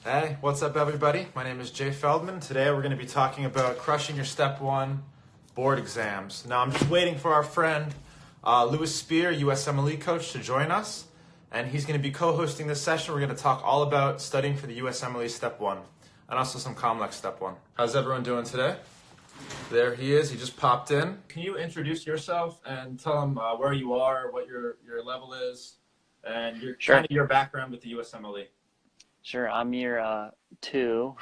Hey, what's up, everybody? My name is Jay Feldman. Today we're going to be talking about crushing your Step 1 board exams. Now, I'm just waiting for our friend Louis Spear, USMLE coach, to join us, and he's going to be co-hosting this session. We're going to talk all about studying for the USMLE Step 1 and also some COMLEX Step 1. How's everyone doing today? There he is. He just popped in. Can you introduce yourself and tell him where you are, what your level is, and kind of your background with the USMLE? Sure, I'm year 2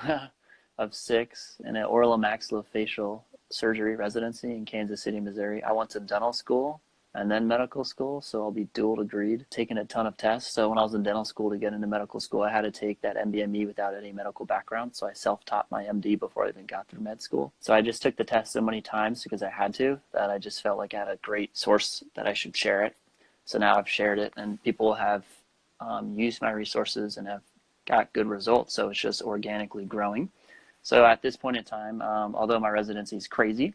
of 6 in an oral and maxillofacial surgery residency in Kansas City, Missouri. I went to dental school and then medical school, so I'll be dual degreed, taking a ton of tests. So when I was in dental school to get into medical school, I had to take that MBME without any medical background. So I self-taught my MD before I even got through med school. So I just took the test so many times because I had to, that I just felt like I had a great source that I should share it. So now I've shared it, and people have used my resources and have got good results, so it's just organically growing. So at this point in time, although my residency is crazy,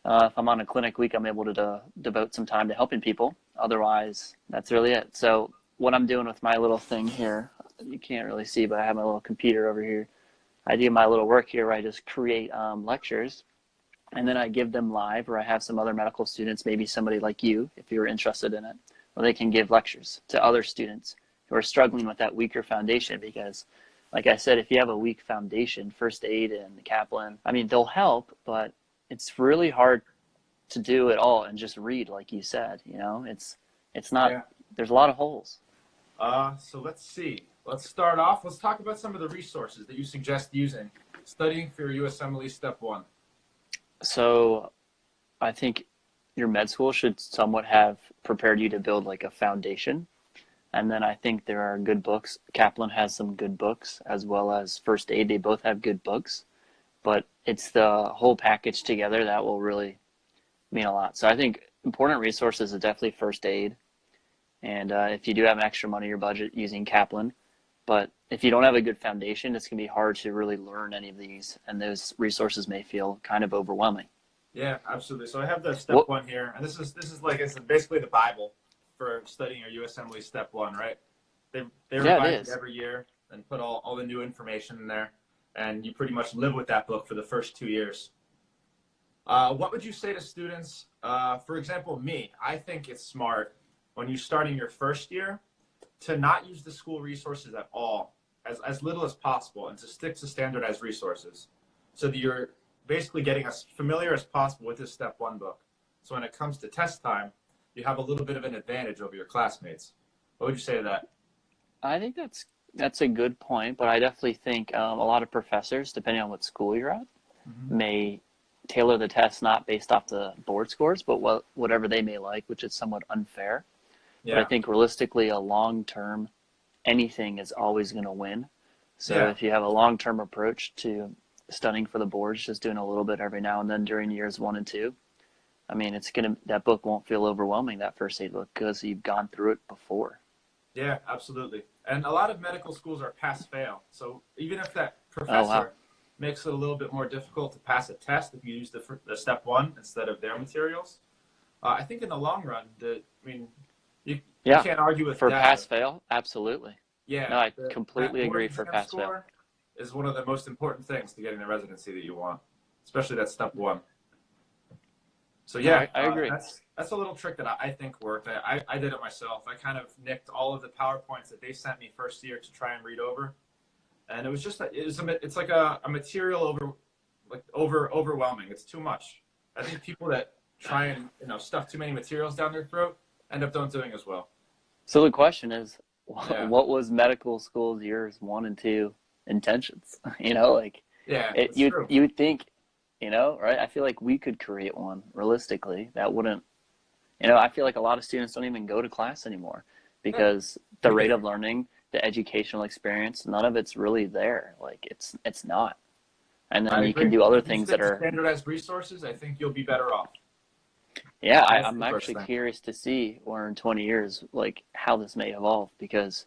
if I'm on a clinic week, I'm able to devote some time to helping people. Otherwise, that's really it. So what I'm doing with my little thing here, you can't really see, but I have my little computer over here. I do my little work here where I just create lectures, and then I give them live, or I have some other medical students, maybe somebody like you, if you're interested in it, where they can give lectures to other students who are struggling with that weaker foundation. Because like I said, if you have a weak foundation, first aid and the Kaplan, I mean, they'll help, but it's really hard to do it all and just read, like you said, it's not, there's a lot of holes. So let's see. Let's start off. Let's talk about some of the resources that you suggest using studying for your USMLE Step 1. So I think your med school should somewhat have prepared you to build like a foundation. And then I think there are good books. Kaplan has some good books, as well as first aid. They both have good books, but it's the whole package together that will really mean a lot. So I think important resources is definitely first aid. And if you do have extra money in your budget, using Kaplan. But if you don't have a good foundation, it's going to be hard to really learn any of these. And those resources may feel kind of overwhelming. Yeah, absolutely. So I have the Step 1 here. And this is like, it's basically the Bible for studying your USMLE Step 1, right? They revise it every year and put all the new information in there, and you pretty much live with that book for the first 2 years. What would you say to students? For example, me, I think it's smart when you're starting your first year to not use the school resources at all, as little as possible, and to stick to standardized resources so that you're basically getting as familiar as possible with this Step 1 book. So when it comes to test time, you have a little bit of an advantage over your classmates. What would you say to that? I think that's a good point, but I definitely think a lot of professors, depending on what school you're at, may tailor the test not based off the board scores, but whatever they may like, which is somewhat unfair. Yeah. But I think realistically, a long-term, anything is always going to win. So if you have a long-term approach to studying for the boards, just doing a little bit every now and then during years 1 and 2, I mean, that book won't feel overwhelming, that first aid book, because you've gone through it before. Yeah, absolutely. And a lot of medical schools are pass-fail. So even if that professor makes it a little bit more difficult to pass a test if you use the Step 1 instead of their materials, I think in the long run, you can't argue with for that. Pass-fail, absolutely. Yeah. No, I completely agree for pass-fail. Is one of the most important things to getting the residency that you want, especially that Step 1. So yeah, I agree. That's a little trick that I think worked. I did it myself. I kind of nicked all of the PowerPoints that they sent me first year to try and read over, and it was just it's like a material overwhelming. It's too much. I think people that try and stuff too many materials down their throat end up not doing as well. So the question is, what was medical school's years 1 and 2 intentions? You would think. Right? I feel like we could create one realistically that wouldn't, I feel like a lot of students don't even go to class anymore because the rate of learning, the educational experience, none of it's really there. Like it's not. And then you can do other things that are standardized resources. I think you'll be better off. Yeah, I'm actually curious to see, or in 20 years, like how this may evolve, because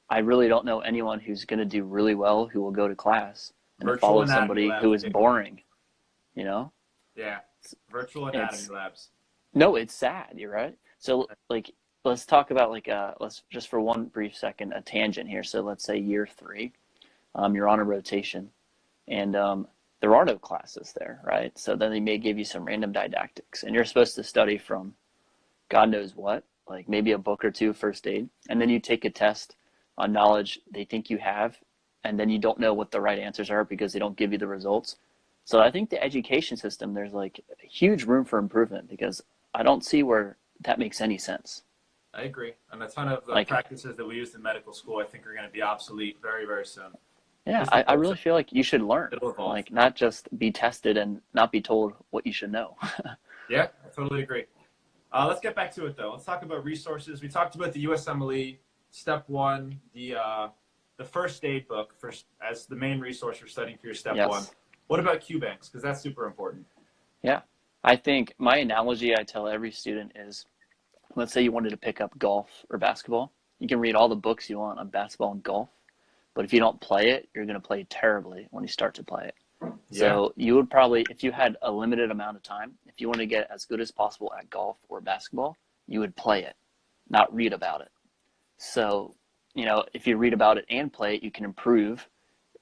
I really don't know anyone who's going to do really well who will go to class and follow somebody who is boring. Yeah, virtual anatomy labs. No, it's sad. You're right. So let's talk about let's just for one brief second, a tangent here. So let's say year 3. you're on a rotation, and there are no classes there, right? So then they may give you some random didactics, and you're supposed to study from God knows what, like maybe a book or two first aid, and then you take a test on knowledge they think you have, and then you don't know what the right answers are because they don't give you the results. So I think the education system, there's like huge room for improvement, because I don't see where that makes any sense. I agree. And a ton of the Like, practices that we used in medical school, I think, are going to be obsolete very, very soon. yeah, I really feel like you should learn, It'll evolve. like not just be tested and not be told what you should know. Yeah, I totally agree. Let's get back to it, though. Let's talk about resources. We talked about the USMLE, Step 1, the first aid book as the main resource for studying for your Step 1. What about QBanks? Because that's super important. Yeah, I think my analogy I tell every student is, let's say you wanted to pick up golf or basketball. You can read all the books you want on basketball and golf, but if you don't play it, you're going to play terribly when you start to play it. Yeah. So you would probably, if you had a limited amount of time, if you want to get as good as possible at golf or basketball, you would play it, not read about it. So, if you read about it and play it, you can improve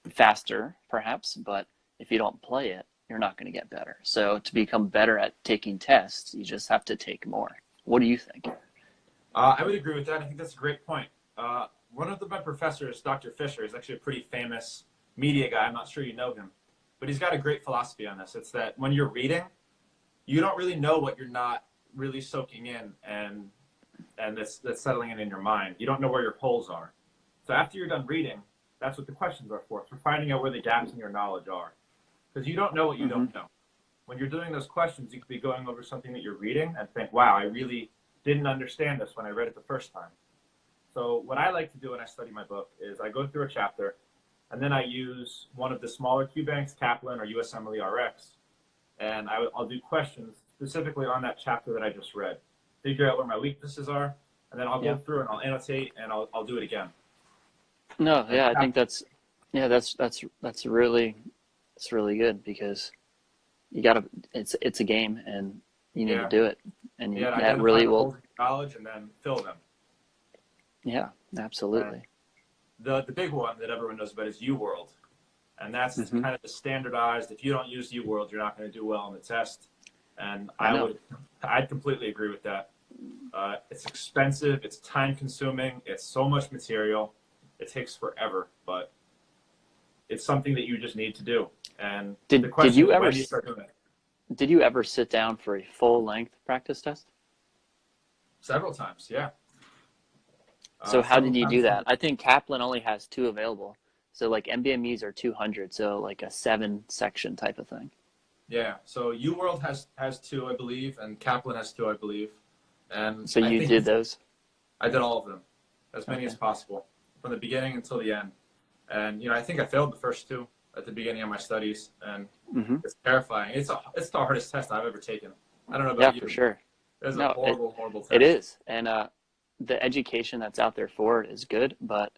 faster, perhaps, but if you don't play it, you're not going to get better. So to become better at taking tests, you just have to take more. What do you think? I would agree with that. I think that's a great point. One of my professors, Dr. Fisher, is actually a pretty famous media guy. I'm not sure you know him, but he's got a great philosophy on this. It's that when you're reading, you don't really know what you're not really soaking in and that's settling in your mind. You don't know where your holes are. So after you're done reading, that's what the questions are for. It's for finding out where the gaps in your knowledge are. Because you don't know what you don't know. When you're doing those questions, you could be going over something that you're reading and think, wow, I really didn't understand this when I read it the first time. So what I like to do when I study my book is I go through a chapter, and then I use one of the smaller QBanks, Kaplan or USMLE RX, and I'll do questions specifically on that chapter that I just read, figure out where my weaknesses are, and then I'll go through and I'll annotate and I'll do it again. No, yeah, I think that's really, it's really good, because you gotta, it's a game and you need to do it, and that really will knowledge and then fill them. Yeah, absolutely. And the big one that everyone knows about is UWorld, and that's kind of the standardized. If you don't use UWorld, you're not going to do well on the test. And I'd completely agree with that. It's expensive, it's time consuming, it's so much material, it takes forever, but it's something that you just need to do. And the question is, when do you start doing it? Did you ever sit down for a full length practice test? Several times, yeah. So how did you do that? I think Kaplan only has 2 available. So like MBMEs are 200, so like a 7-section type of thing. Yeah, so UWorld has 2, I believe, and Kaplan has 2, I believe. And so you did those? I did all of them, as many as possible, from the beginning until the end. And I think I failed the first 2 at the beginning of my studies, and it's terrifying. It's the hardest test I've ever taken. I don't know about you. Yeah, for sure. It's a horrible test. It is, and the education that's out there for it is good, but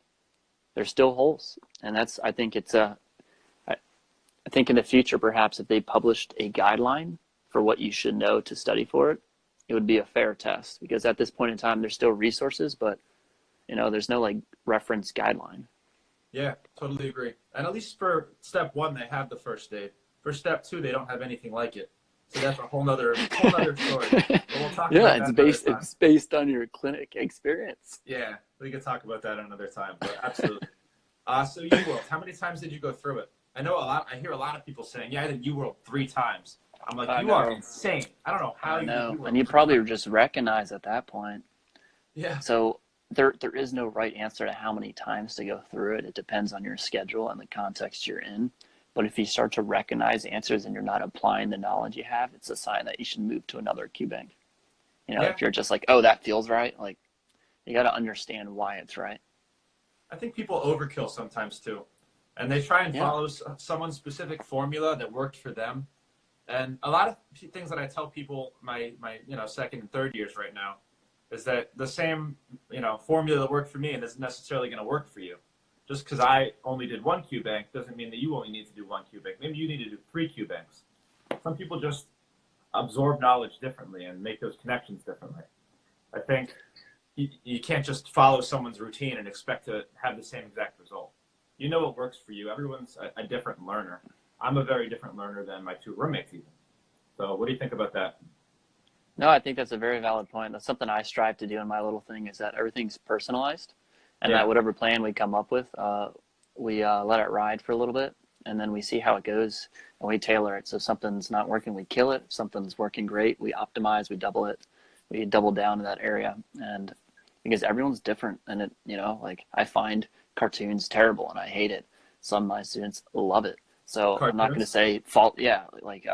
there's still holes, and I think I think in the future, perhaps if they published a guideline for what you should know to study for it, it would be a fair test, because at this point in time, there's still resources, but there's no like reference guideline. Yeah, totally agree. And at least for Step 1, they have the first aid. For Step 2, they don't have anything like it. So that's a whole nother story. But we'll talk about that it's based on your clinic experience. Yeah, we could talk about that another time, but absolutely. So UWorld, how many times did you go through it? I hear a lot of people saying, yeah, I did UWorld 3 times. I'm like, you are insane. I don't know how you did UWorld. And you probably just recognize at that point. Yeah. So there is no right answer to how many times to go through it. It depends on your schedule and the context you're in. But if you start to recognize answers and you're not applying the knowledge you have, it's a sign that you should move to another QBank. If you're just like, oh, that feels right, like you got to understand why it's right. I think people overkill sometimes too. And they try and follow someone's specific formula that worked for them. And a lot of things that I tell people my second and third years right now is that the same formula that worked for me and isn't necessarily going to work for you. Just because I only did 1 QBank doesn't mean that you only need to do 1 QBank. Maybe you need to do 3 QBanks. Some people just absorb knowledge differently and make those connections differently. I think you can't just follow someone's routine and expect to have the same exact result. You know what works for you. Everyone's a different learner. I'm a very different learner than my two roommates even. So what do you think about that? No, I think that's a very valid point. That's something I strive to do in my little thing, is that everything's personalized, and Yeah. that whatever plan we come up with, we let it ride for a little bit, and then we see how it goes, and we tailor it. So if something's not working, we kill it. If something's working great, we optimize, we double it, we double down in that area. And because everyone's different, and it, like I find cartoons terrible and I hate it. Some of my students love it. So I'm not going to Cartoons? say fault, yeah, like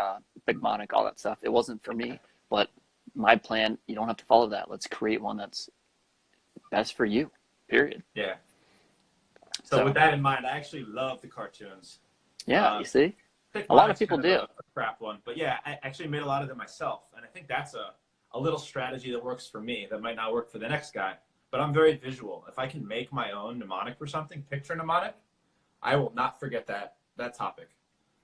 Big Monic, all that stuff. It wasn't for me, but my plan, you don't have to follow that. Let's create one that's best for you, period. Yeah. So with that in mind, I actually love the cartoons. Yeah, you see? Pick A lot of Monic's people kind of do. a crap one. But yeah, I actually made a lot of them myself. And I think that's a little strategy that works for me that might not work for the next guy. But I'm very visual. If I can make my own mnemonic for something, picture mnemonic, I will not forget that topic.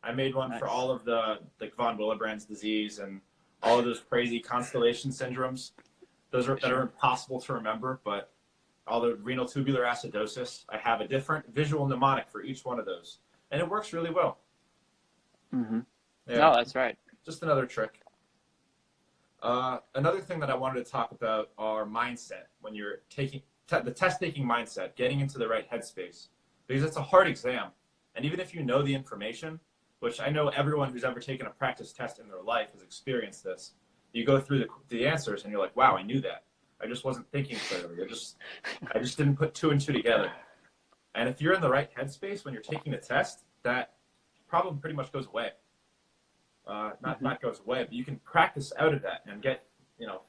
I made one for all of the von Willebrand's disease and all of those crazy constellation syndromes. Those that are impossible to remember, but all the renal tubular acidosis, I have a different visual mnemonic for each one of those. And it works really well. Mm-hmm. Yeah. No, that's right. Just another trick. Another thing that I wanted to talk about are mindset. When you're taking the test-taking mindset, getting into the right headspace. Because it's a hard exam. And even if you know the information, which I know everyone who's ever taken a practice test in their life has experienced this, you go through the answers and you're like, wow, I knew that. I just wasn't thinking clearly. I just didn't put two and two together. And if you're in the right headspace when you're taking the test, that problem pretty much goes away. Not goes away, but you can practice out of that and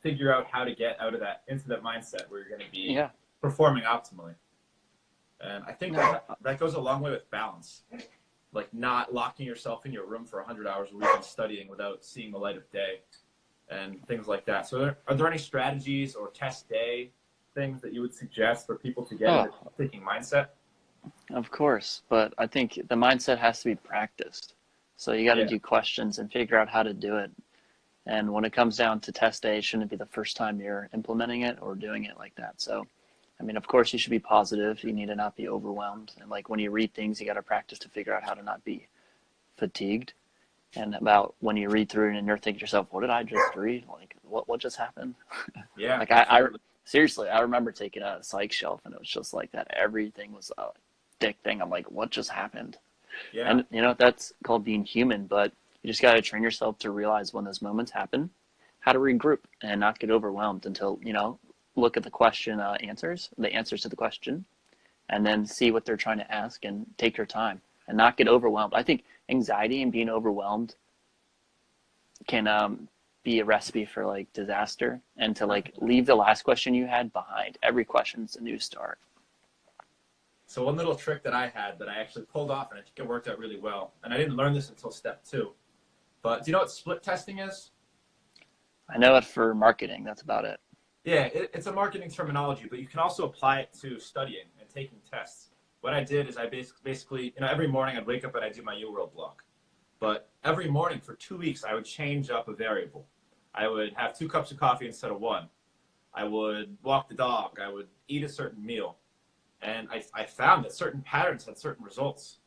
figure out how to get out of that into that mindset where you're going to be performing optimally. And I think that goes a long way with balance, like not locking yourself in your room for 100 hours a week and studying without seeing the light of day and things like that. So are there any strategies or test day things that you would suggest for people to get into thinking mindset? Of course, but I think the mindset has to be practiced. So you got to do questions and figure out how to do it. And when it comes down to test day, it shouldn't be the first time you're implementing it or doing it like that. So, I mean, of course, you should be positive. You need to not be overwhelmed. And like when you read things, you got to practice to figure out how to not be fatigued. And about when you read through it and you're thinking to yourself, what did I just read? Like, what just happened? Yeah. Like I seriously, I remember taking a psych shelf and it was just like that. Everything was a dick thing. I'm like, what just happened? Yeah. And that's called being human, but you just got to train yourself to realize when those moments happen, how to regroup and not get overwhelmed until, look at the question the answers to the question, and then see what they're trying to ask and take your time and not get overwhelmed. I think anxiety and being overwhelmed can be a recipe for like disaster, and to like leave the last question you had behind. Every question's a new start. So one little trick that I had that I actually pulled off, and I think it worked out really well, and I didn't learn this until step 2, but do you know what split testing is? I know it for marketing. That's about it. Yeah, it's a marketing terminology, but you can also apply it to studying and taking tests. What I did is I basically, every morning I'd wake up and I'd do my UWorld block. But every morning for 2 weeks, I would change up a variable. I would have 2 cups of coffee instead of 1. I would walk the dog. I would eat a certain meal. And I found that certain patterns had certain results.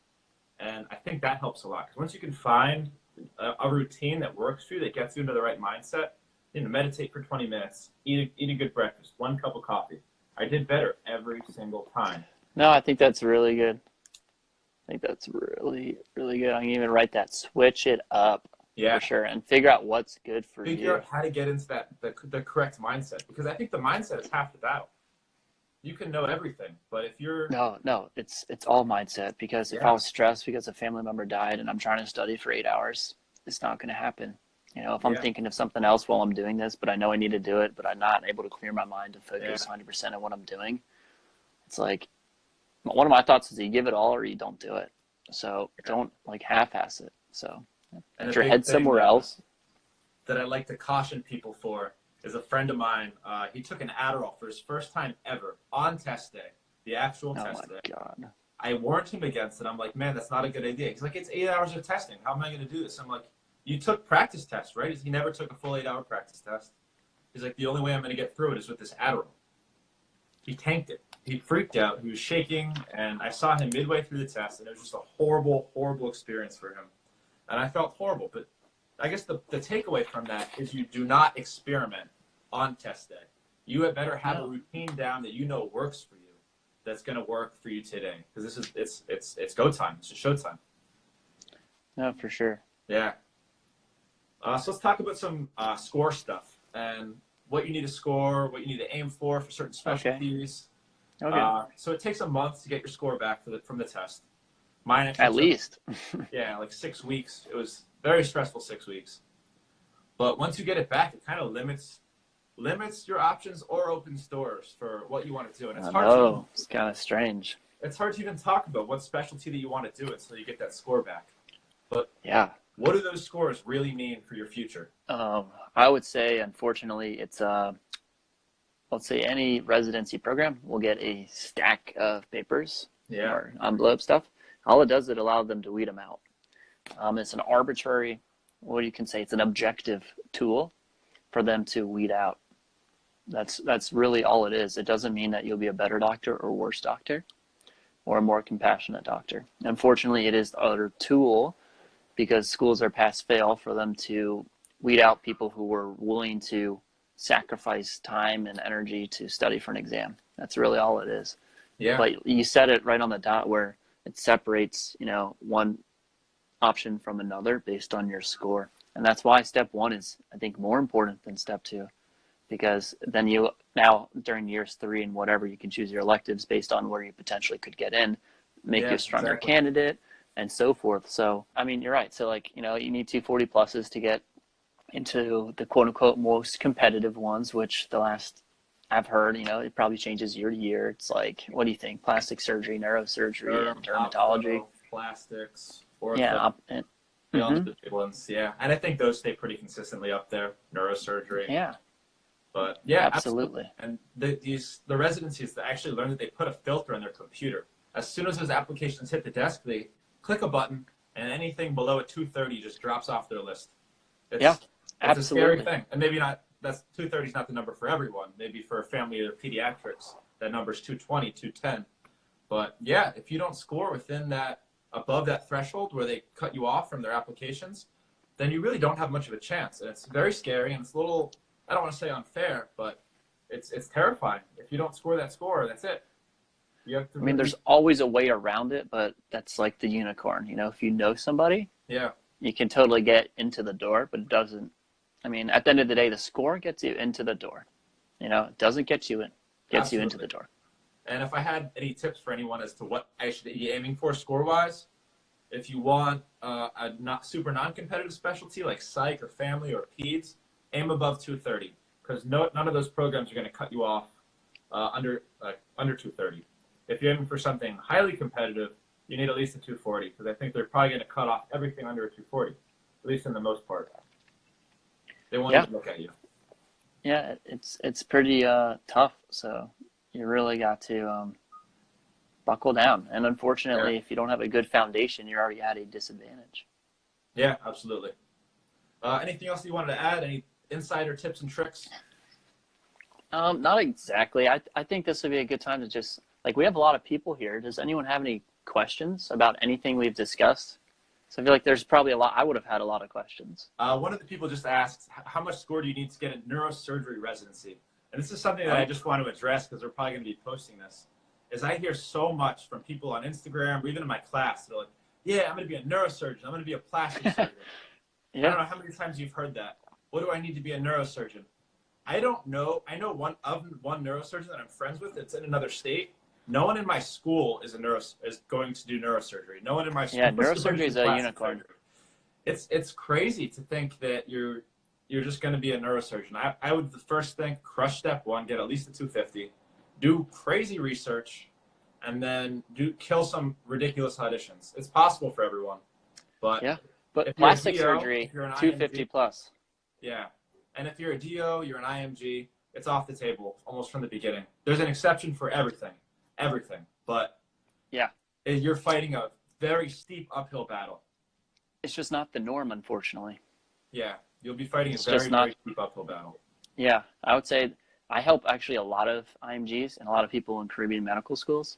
And I think that helps a lot. Because once you can find a routine that works for you, that gets you into the right mindset, meditate for 20 minutes, eat a good breakfast, 1 cup of coffee. I did better every single time. No, I think that's really good. I think that's really, really good. I can even write that. Switch it up. Yeah. For sure. And figure out what's good for you. Figure out how to get into the correct mindset. Because I think the mindset is half the battle. You can know everything, but if you're... No, it's all mindset. Because if I was stressed because a family member died and I'm trying to study for 8 hours, it's not going to happen. If I'm thinking of something else while I'm doing this, but I know I need to do it, but I'm not able to clear my mind to focus 100% on what I'm doing, it's like, one of my thoughts is you give it all or you don't do it. So don't half-ass it. So if your head's somewhere else. That I like to caution people for is a friend of mine. He took an Adderall for his first time ever on test day, the actual test day. Oh, my God. I warned him against it. I'm like, man, that's not a good idea. He's like, it's 8 hours of testing. How am I going to do this? I'm like, you took practice tests, right? He never took a full 8-hour practice test. He's like, the only way I'm going to get through it is with this Adderall. he tanked it. He freaked out. He was shaking, and I saw him midway through the test, and it was just a horrible, horrible experience for him. And I felt horrible. But I guess the takeaway from that is you do not experiment on test day. You had better have a routine down that you know works for you, that's going to work for you today. Because it's go time. It's just show time. No, for sure. Yeah. So let's talk about some score stuff and what you need to score, what you need to aim for certain specialties. Okay. So it takes a month to get your score back from the test. Mine actually at least. Yeah, like 6 weeks. It was very stressful 6 weeks. But once you get it back, it kind of limits your options or opens doors for what you want to do. And it's kind of strange. It's hard to even talk about what specialty that you want to do until you get that score back. But yeah, what do those scores really mean for your future? I would say, unfortunately, it's let's say any residency program will get a stack of papers or envelope stuff. All it does is it allows them to weed them out. It's an arbitrary, what you can say, it's an objective tool for them to weed out. That's really all it is. It doesn't mean that you'll be a better doctor or worse doctor or a more compassionate doctor. Unfortunately, it is the other tool because schools are pass-fail for them to weed out people who were willing to sacrifice time and energy to study for an exam. That's really all it is. Yeah. But you said it right on the dot where it separates, one option from another based on your score. And that's why step 1 is, I think, more important than step 2, because then you now during years 3 and whatever, you can choose your electives based on where you potentially could get in, make you a stronger candidate, and so forth. So, I mean, you're right. So you need 240 pluses to get into the quote unquote most competitive ones, which the last I've heard, it probably changes year to year. It's like, what do you think? Plastic surgery, neurosurgery, and dermatology. Plastics. Yeah. The big ones. Yeah. And I think those stay pretty consistently up there. Neurosurgery. Yeah. But yeah, absolutely. And the residencies that actually learn that they put a filter on their computer. As soon as those applications hit the desk, they click a button and anything below a 230 just drops off their list. It's a scary thing. And maybe not, 230 is not the number for everyone. Maybe for a family of pediatrics, that number's 220, 210. But yeah, if you don't score above that threshold where they cut you off from their applications, then you really don't have much of a chance. And it's very scary and it's a little, I don't want to say unfair, but it's terrifying. If you don't score that score, that's it. You have to there's always a way around it, but that's like the unicorn. If you know somebody, you can totally get into the door, but it doesn't. At the end of the day, the score gets you into the door. It doesn't get you in, gets you into the door. And if I had any tips for anyone as to what I should be aiming for score-wise, if you want a super non-competitive specialty like psych or family or peds, aim above 230 because none of those programs are going to cut you off under 230. If you're aiming for something highly competitive, you need at least a 240 because I think they're probably going to cut off everything under a 240, at least in the most part. They won't even look at you. Yeah, it's pretty tough. So you really got to buckle down. And unfortunately, if you don't have a good foundation, you're already at a disadvantage. Yeah, absolutely. Anything else you wanted to add? Any insider tips and tricks? Not exactly. I think this would be a good time to just, we have a lot of people here. Does anyone have any questions about anything we've discussed? So I feel like there's probably a lot. I would have had a lot of questions. One of the people just asked, how much score do you need to get a neurosurgery residency? And this is something that I just want to address because we're probably going to be posting this. Is I hear so much from people on Instagram or even in my class. They're like, yeah, I'm going to be a neurosurgeon. I'm going to be a plastic surgeon. I don't know how many times you've heard that. What do I need to be a neurosurgeon? I don't know. I know one neurosurgeon that I'm friends with. It's in another state. No one in my school is going to do neurosurgery. No one in my school. Yeah, neurosurgery is a unicorn. It's crazy to think that you're just going to be a neurosurgeon. I would first think crush step 1, get at least a 250, do crazy research, and then kill some ridiculous auditions. It's possible for everyone, but but plastic surgery, 250 plus. Yeah, and if you're a DO, you're an IMG, it's off the table almost from the beginning. There's an exception for everything, but you're fighting a very steep uphill battle. It's just not the norm, unfortunately. Yeah, you'll be fighting a very steep uphill battle. Yeah, I would say I help actually a lot of IMGs and a lot of people in Caribbean medical schools.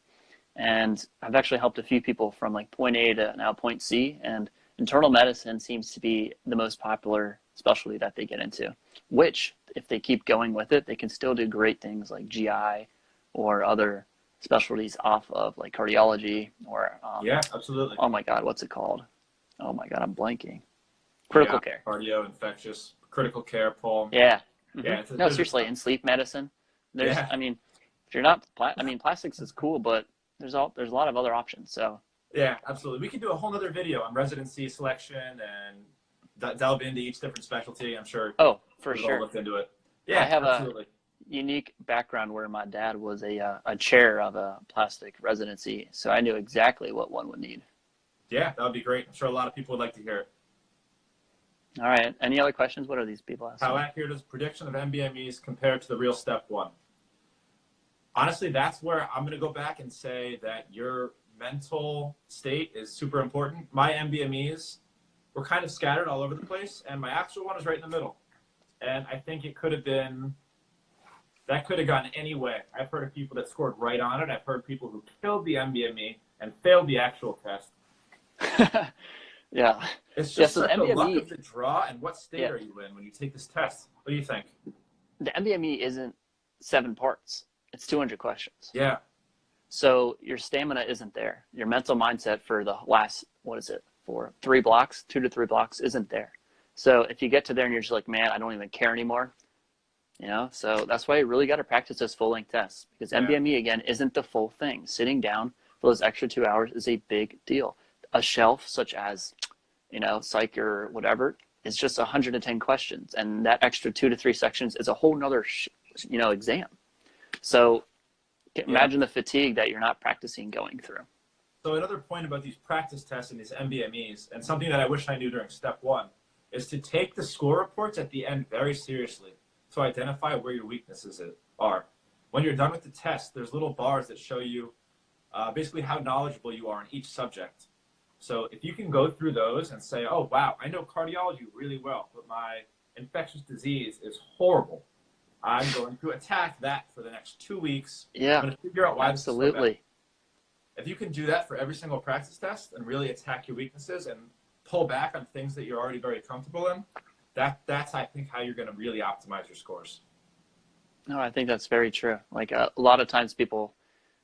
And I've actually helped a few people from like point A to now point C. And internal medicine seems to be the most popular specialty that they get into, which if they keep going with it, they can still do great things like GI or other specialties off of like cardiology or yeah, absolutely. Oh my God, what's it called? Oh my God, I'm blanking. Critical care. Cardio, infectious, critical care, pulm. Yeah. Mm-hmm. Yeah. No, seriously, in sleep medicine, there's, I mean, if you're not, plastics is cool, but there's a lot of other options. So. Yeah, absolutely. We could do a whole other video on residency selection and delve into each different specialty. I'm sure. Oh, for sure. Look into it. Yeah, I have absolutely. A unique background where my dad was a chair of a plastic residency, so I knew exactly what one would need. Yeah, that would be great. I'm sure a lot of people would like to hear it. All right. Any other questions? What are these people asking? How accurate is prediction of MBMEs compared to the real step one? Honestly, that's where I'm going to go back and say that your mental state is super important. My MBMEs were kind of scattered all over the place, and my actual one is right in the middle. And I think it could have been, that could have gone any way. I've heard of people that scored right on it. I've heard people who killed the MBME and failed the actual test. Yeah. It's just the luck of the draw. And what state are you in when you take this test? What do you think? The MBME isn't 7 parts. It's 200 questions. Yeah. So your stamina isn't there. Your mental mindset for the last, for 3 blocks, 2 to 3 blocks isn't there. So if you get to there and you're just like, man, I don't even care anymore, so that's why you really got to practice those full-length tests, because MBME, again, isn't the full thing. Sitting down for those extra 2 hours is a big deal. A shelf such as, psych or whatever is just 110 questions. And that extra 2 to 3 sections is a whole nother, exam. So imagine the fatigue that you're not practicing going through. So another point about these practice tests and these MBMEs, and something that I wish I knew during step one, is to take the score reports at the end very seriously to identify where your weaknesses are. When you're done with the test, there's little bars that show you basically how knowledgeable you are in each subject. So if you can go through those and say, oh, wow, I know cardiology really well, but my infectious disease is horrible. I'm going to attack that for the next 2 weeks. Yeah, I'm going to figure out why absolutely. This is so bad. If you can do that for every single practice test and really attack your weaknesses and pull back on things that you're already very comfortable in, that's I think how you're going to really optimize your scores. No, I think that's very true. Like a lot of times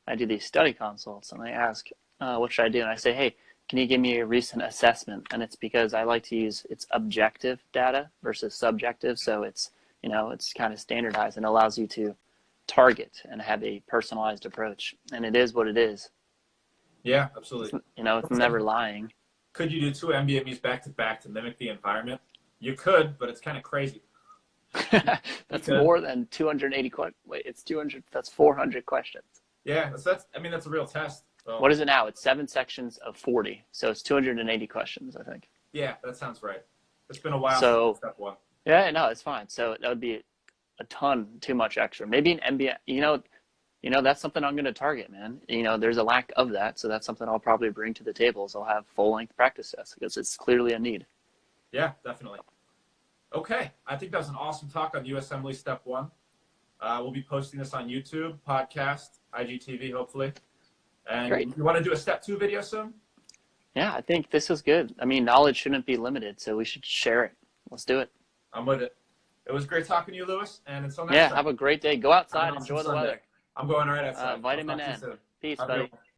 I do these study consults and they ask, what should I do? And I say, hey, can you give me a recent assessment? And it's because I like to use it's objective data versus subjective. So it's, it's kind of standardized and allows you to target and have a personalized approach. And it is what it is. Yeah, absolutely. It's never lying. Could you do 2 MBMEs back to back to mimic the environment? You could, but it's kind of crazy. That's more than 280 questions. Wait, it's 200. That's 400 questions. Yeah, that's a real test. So. What is it now? It's 7 sections of 40. So it's 280 questions, I think. Yeah, that sounds right. It's been a while since step one. Yeah, no, it's fine. So that would be a ton too much extra. Maybe an MBA, that's something I'm going to target, man. There's a lack of that. So that's something I'll probably bring to the table is I'll have full-length practice tests because it's clearly a need. Yeah, definitely. Okay. I think that was an awesome talk on USMLE step one. We'll be posting this on YouTube, podcast, IGTV, hopefully. And Great. You want to do a step 2 video soon? Yeah, I think this is good. I mean, knowledge shouldn't be limited, so we should share it. Let's do it. I'm with it. It was great talking to you, Lewis, and until next time. Yeah, have a great day. Go outside, enjoy the weather. I'm going right outside. Vitamin N. Peace, buddy.